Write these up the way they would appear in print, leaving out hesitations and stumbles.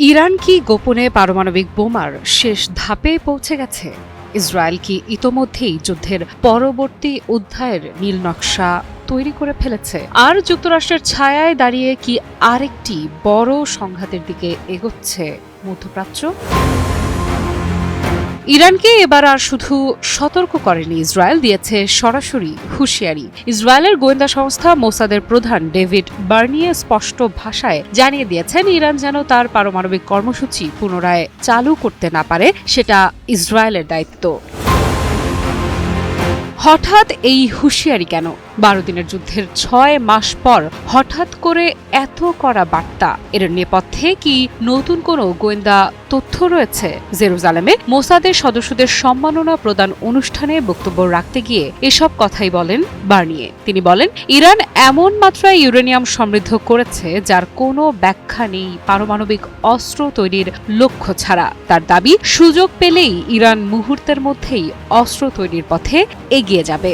Iran কি গোপনে পারমাণবিক বোমার শেষ ধাপে পৌঁছে গেছে? ইসরায়েল কি ইতোমধ্যেই যুদ্ধের পরবর্তী অধ্যায়ের নীলনকশা তৈরি করে ফেলেছে? আর যুক্তরাষ্ট্রের ছায়ায় দাঁড়িয়ে কি আরেকটি বড় সংঘাতের দিকে এগোচ্ছে মধ্যপ্রাচ্য? ইরানকে এবার আর শুধু সতর্ক করেনি ইসরায়েল, দিয়েছে সরাসরি হুঁশিয়ারি। ইসরায়েলের গোয়েন্দা সংস্থা মোসাদের প্রধান ডেভিড বার্নিয়ে স্পষ্ট ভাষায় জানিয়ে দিয়েছেন, ইরান যেন তার পারমাণবিক কর্মসূচি পুনরায় চালু করতে না পারে সেটা ইসরায়েলের দায়িত্ব। হঠাৎ এই হুঁশিয়ারি কেন? 12 দিনের যুদ্ধের 6 মাস পর হঠাৎ করে এত কড়া বার্তা, এর নেপথ্যে কি নতুন কোনো গোয়েন্দা তথ্য রয়েছে? জেরুজালেমে মোসাদের সদস্যদের সম্মাননা প্রদান অনুষ্ঠানে বক্তব্য রাখতে গিয়ে এসব কথাই বলেন বার্নিয়ে। তিনি বলেন, ইরান এমন মাত্রায় ইউরেনিয়াম সমৃদ্ধ করেছে যার কোনো ব্যাখ্যা নেই পারমাণবিক অস্ত্র তৈরির লক্ষ্য ছাড়া। তার দাবি, সুযোগ পেলেই ইরান মুহূর্তের মধ্যেই অস্ত্র তৈরির পথে এগিয়ে যাবে।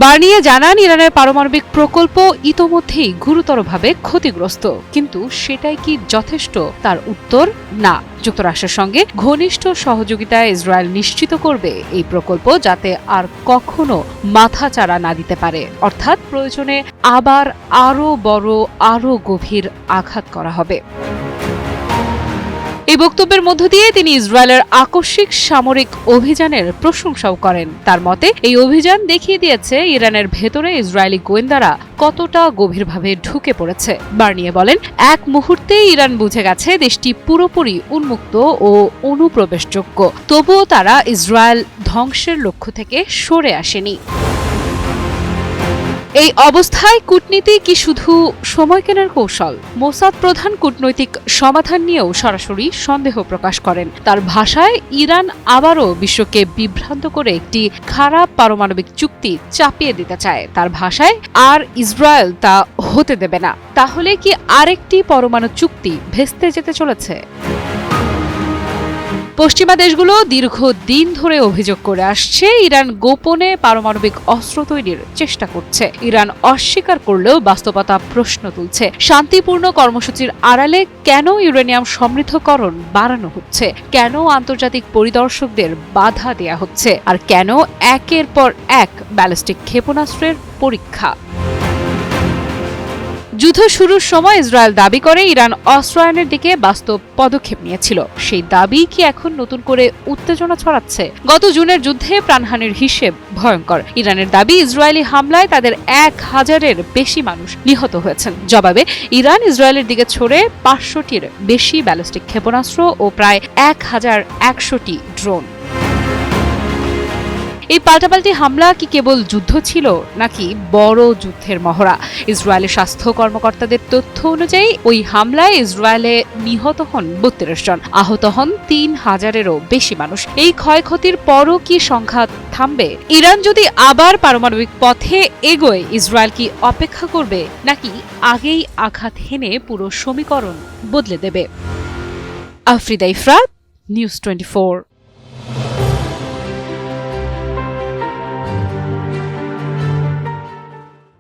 বার্নিয়ে জানান, ইরানের পারমাণবিক প্রকল্প ইতোমধ্যেই গুরুতরভাবে ক্ষতিগ্রস্ত, কিন্তু সেটাই কি যথেষ্ট? তার উত্তর, না। যুক্তরাষ্ট্রের সঙ্গে ঘনিষ্ঠ সহযোগিতায় ইসরায়েল নিশ্চিত করবে এই প্রকল্প যাতে আর কখনো মাথাচাড়া না দিতে পারে, অর্থাৎ প্রয়োজনে আবার আরও বড়, আরও গভীর আঘাত করা হবে। এই বক্তব্যের মধ্য দিয়ে তিনি ইসরায়েলের আকস্মিক সামরিক অভিযানের প্রশংসাও করেন। তার মতে, এই অভিযান দেখিয়ে দিয়েছে ইরানের ভেতরে ইসরায়েলি গোয়েন্দারা কতটা গভীরভাবে ঢুকে পড়েছে। বার্নিয়ে বলেন, এক মুহূর্তেই ইরান বুঝে গেছে দেশটি পুরোপুরি উন্মুক্ত ও অনুপ্রবেশযোগ্য, তবুও তারা ইসরায়েল ধ্বংসের লক্ষ্য থেকে সরে আসেনি। এই অবস্থায় কূটনীতি কি শুধু সময় কেনার কৌশল? মোসাদ প্রধান কূটনৈতিক সমাধান নিয়েও সরাসরি সন্দেহ প্রকাশ করেন। তার ভাষায়, ইরান আবারও বিশ্বকে বিভ্রান্ত করে একটি খারাপ পারমাণবিক চুক্তি চাপিয়ে দিতে চায়। তার ভাষায়, আর ইসরায়েল তা হতে দেবে না। তাহলে কি আরেকটি পরমাণু চুক্তি ভেস্তে যেতে চলেছে? পশ্চিমা দেশগুলো দীর্ঘদিন ধরে অভিযোগ করে আসছে, ইরান গোপনে পারমাণবিক অস্ত্র তৈরির চেষ্টা করছে। ইরান অস্বীকার করলেও বাস্তবতা প্রশ্ন তুলছে। শান্তিপূর্ণ কর্মসূচির আড়ালে কেন ইউরেনিয়াম সমৃদ্ধকরণ বাড়ানো হচ্ছে? কেন আন্তর্জাতিক পরিদর্শকদের বাধা দেয়া হচ্ছে? আর কেন একের পর এক ব্যালিস্টিক ক্ষেপণাস্ত্রের পরীক্ষা? যুদ্ধ শুরুর সময় ইসরায়েল দাবি করে ইরান অস্ত্রায়নের দিকে বাস্তব পদক্ষেপ নিয়েছিল। সেই দাবি কি এখন নতুন করে উত্তেজনা ছড়াচ্ছে? গত জুনের যুদ্ধে প্রাণহানির হিসেব ভয়ঙ্কর। ইরানের দাবি, ইসরায়েলি হামলায় তাদের 1000-এর বেশি মানুষ নিহত হয়েছেন। জবাবে ইরান ইসরায়েলের দিকে ছড়ে 500টির বেশি ব্যালিস্টিক ক্ষেপণাস্ত্র ও প্রায় 1100টি ড্রোন। এই পাল্টাপাল্টি হামলা কি কেবল যুদ্ধ ছিল, নাকি বড় যুদ্ধের মহড়া? ইসরায়েলের স্বাস্থ্য কর্মকর্তাদের তথ্য অনুযায়ী ওই হামলায় ইসরায়েলে নিহত হন 32 জন, আহত হন 3000-এরও বেশি মানুষ। এই ক্ষয়ক্ষতির পরও কি সংঘাত থামবে? ইরান যদি আবার পারমাণবিক পথে এগোয়, ইসরায়েল কি অপেক্ষা করবে, নাকি আগেই আঘাত হেনে পুরো সমীকরণ বদলে দেবে? আফরিদা ইফরাত, নিউজ 24।